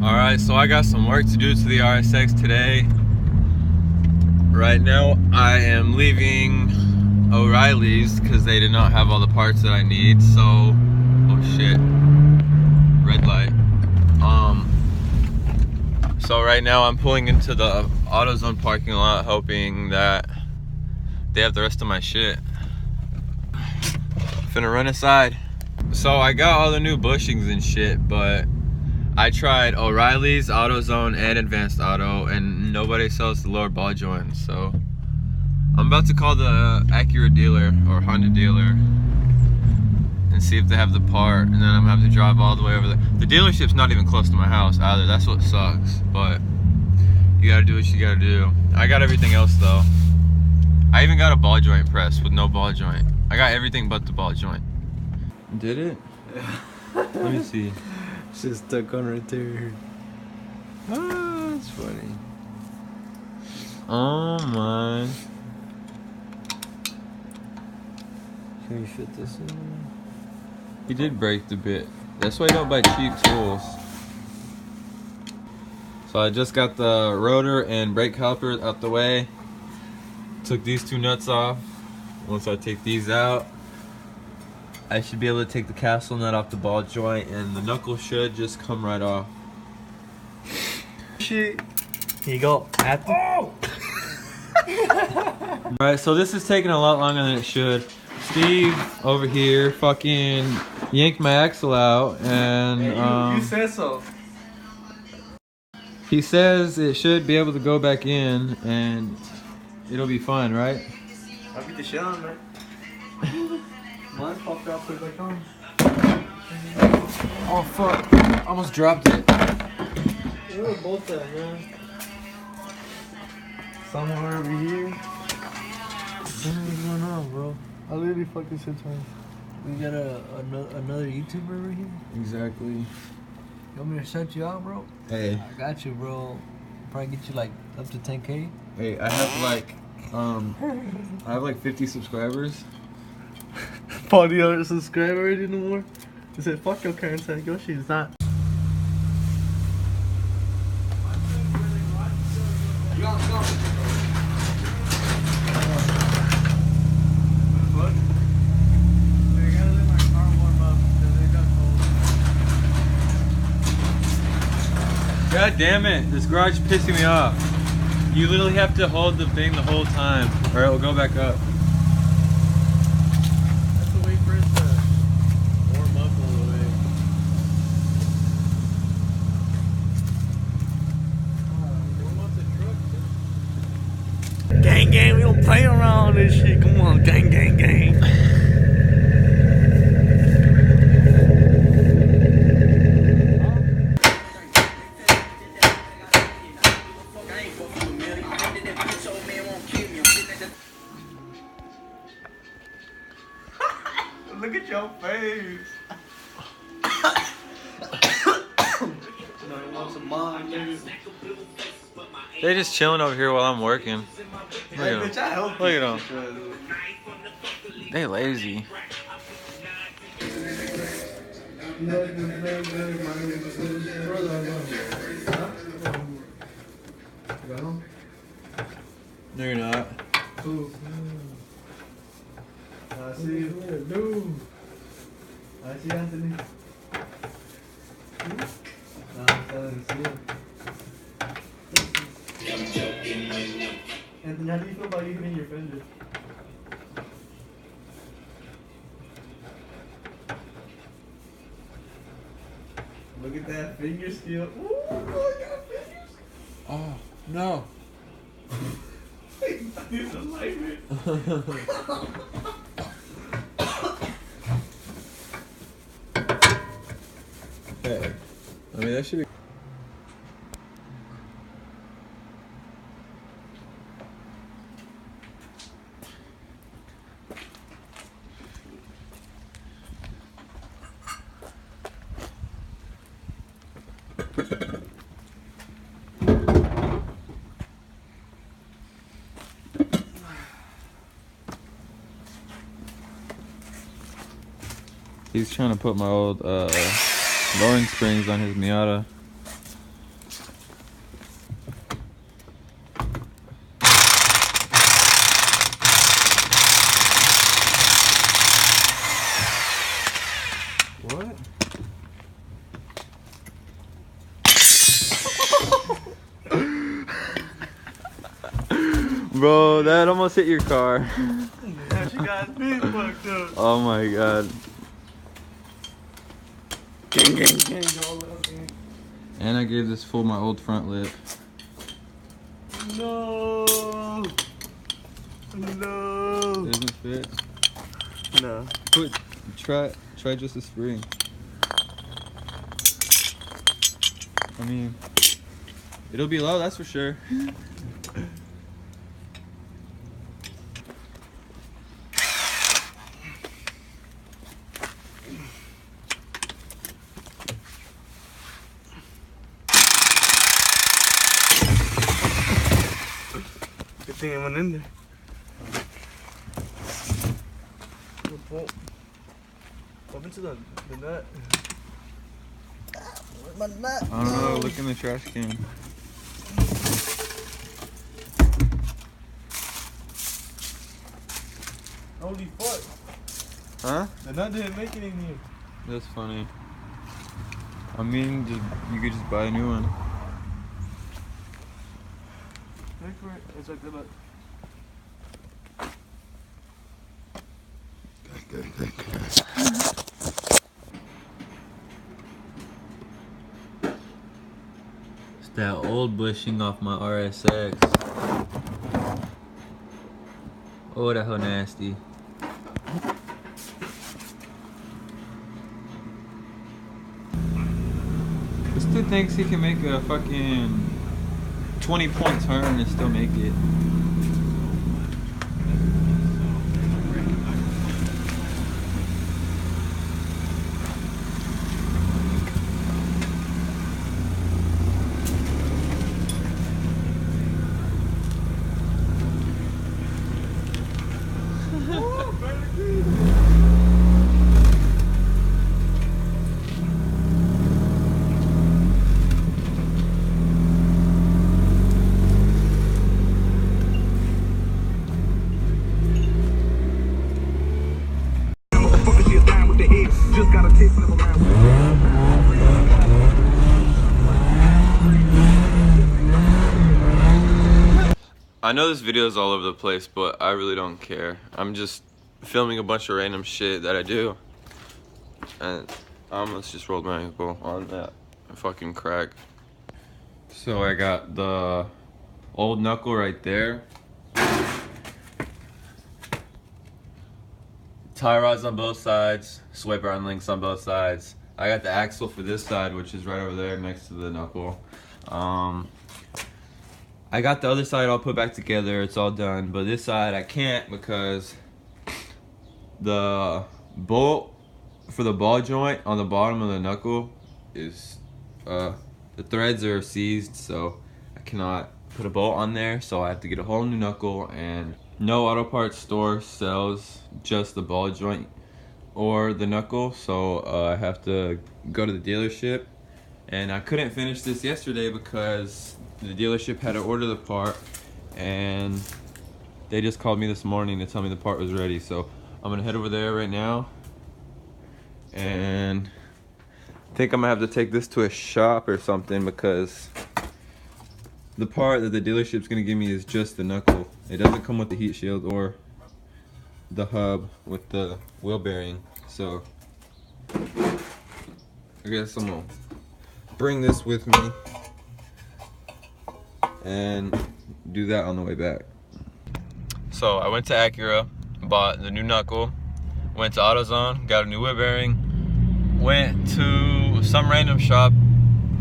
Alright, so I got some work to do to the RSX today. Right now I am leaving O'Reilly's because they did not have all the parts that I need, so oh shit. Red light. So right now I'm pulling into the AutoZone parking lot hoping that they have the rest of my shit. Finna run inside. So I got all the new bushings and shit, but I tried O'Reilly's, AutoZone, and Advanced Auto, and nobody sells the lower ball joint. So I'm about to call the Acura dealer or Honda dealer and see if they have the part, and then I'm gonna have to drive all the way over there. The dealership's not even close to my house either. That's what sucks, but you gotta do what you gotta do. I got everything else though. I even got a ball joint press with no ball joint. I got everything but the ball joint. Did it? Yeah. Let me see. Shit's stuck on right there. Ah, that's funny. Oh my. Can you fit this in? He did break the bit. That's why you don't buy cheap tools. So I just got the rotor and brake caliper out the way. Took these two nuts off. Once I take these out, I should be able to take the castle nut off the ball joint, and the knuckle should just come right off. Shit. Here you go. Oh! Alright, so this is taking a lot longer than it should. Steve over here fucking yanked my axle out, and Hey, you said so. he says it should be able to go back in and it'll be fine, right? I beat the shit on, man. Mine popped out, put it back on. Oh fuck, almost dropped it. Where are both at, man? Somewhere over here. What's going on, bro? I literally fucking said twice. We got another YouTuber over here? Exactly. You want me to set you out, bro? Hey. I got you, bro. Probably get you like up to 10K. Hey, I have like 50 subscribers. 40 subscribers already no more? He said, fuck your current tag. Yo, she's not. God damn it, this garage is pissing me off. You literally have to hold the thing the whole time, or it will go back up. That's the way for it to warm up a little bit. Gang, gang, we don't play around this shit. Come on, gang, gang, gang. Look at your face. They just chilling over here while I'm working. Look at them. Look at them. They lazy. No, you're not. I see you. Dude. I see Anthony. I'm telling you. Anthony, how do you feel about you hitting your fender? Look at that finger skill. Ooh, I got fingers. Oh, no. He's alignment. Hey, I mean that should be. He's trying to put my old lowering springs on his Miata. Bro, that almost hit your car. Yeah, she got me fucked up. Oh my god. Gang, gang, gang, all up, gang. And I gave this fool my old front lip. No. No. Doesn't fit. No. Try just a spring. I mean, it'll be low, that's for sure. Good thing I went in there. Up into the nut. Where's my nut? I don't know, look in the trash can. Holy fuck. Huh? The nut didn't make it in here. That's funny. I mean, you could just buy a new one. Look for it. It's like the nut. It's that old bushing off my RSX. Oh, that hoe nasty. This dude thinks he can make a fucking 20-point turn and still make it. I know this video is all over the place, but I really don't care. I'm just filming a bunch of random shit that I do. And I almost just rolled my ankle on that fucking crack. So I got the old knuckle right there. Tie rods on both sides, swipe arm links on both sides. I got the axle for this side, which is right over there next to the knuckle. I got the other side all put back together, it's all done, but this side I can't because the bolt for the ball joint on the bottom of the knuckle is, the threads are seized, so I cannot put a bolt on there, so I have to get a whole new knuckle, and no auto parts store sells just the ball joint or the knuckle, so I have to go to the dealership. And I couldn't finish this yesterday because the dealership had to order the part, and they just called me this morning to tell me the part was ready. So I'm gonna head over there right now, and I think I'm gonna have to take this to a shop or something because the part that the dealership's gonna give me is just the knuckle. It doesn't come with the heat shield or the hub with the wheel bearing. So I guess I'm gonna bring this with me and do that on the way back. So I went to Acura, bought the new knuckle, went to AutoZone, got a new wheel bearing, went to some random shop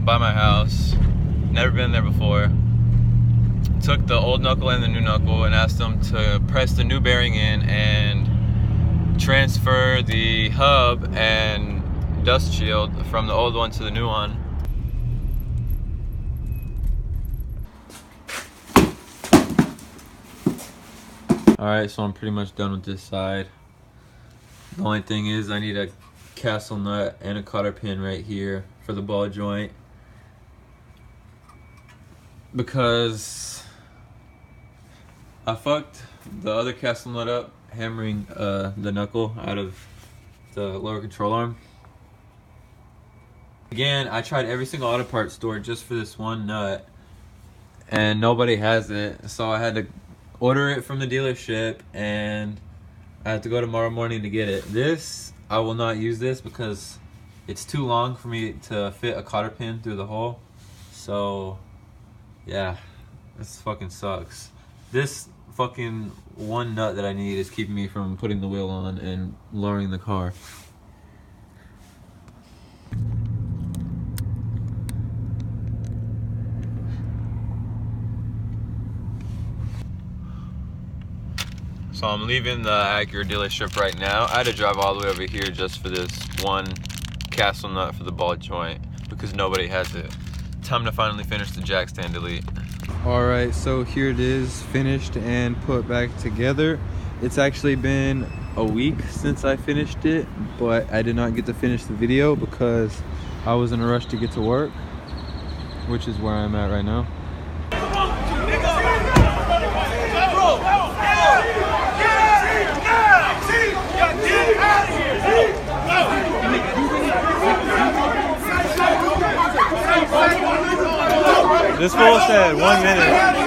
by my house, never been there before, took the old knuckle and the new knuckle and asked them to press the new bearing in and transfer the hub and dust shield from the old one to the new one. Alright, so I'm pretty much done with this side. The only thing is I need a castle nut and a cotter pin right here for the ball joint, because I fucked the other castle nut up hammering the knuckle out of the lower control arm. Again, I tried every single auto parts store just for this one nut and nobody has it, so I had to order it from the dealership, and I have to go tomorrow morning to get it. This, I will not use this because it's too long for me to fit a cotter pin through the hole. So, yeah, this fucking sucks. This fucking one nut that I need is keeping me from putting the wheel on and lowering the car. So I'm leaving the Acura dealership right now. I had to drive all the way over here just for this one castle nut for the ball joint because nobody has it. Time to finally finish the jack stand delete. All right, so here it is, finished and put back together. It's actually been a week since I finished it, but I did not get to finish the video because I was in a rush to get to work, which is where I'm at right now. This fool said 1 minute.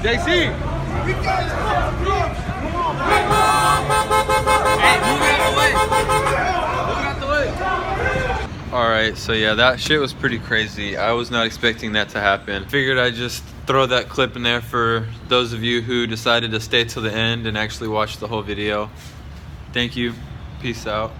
JC! Hey, move out the way! Alright, so yeah, that shit was pretty crazy. I was not expecting that to happen. Figured I'd just throw that clip in there for those of you who decided to stay till the end and actually watch the whole video. Thank you. Peace out.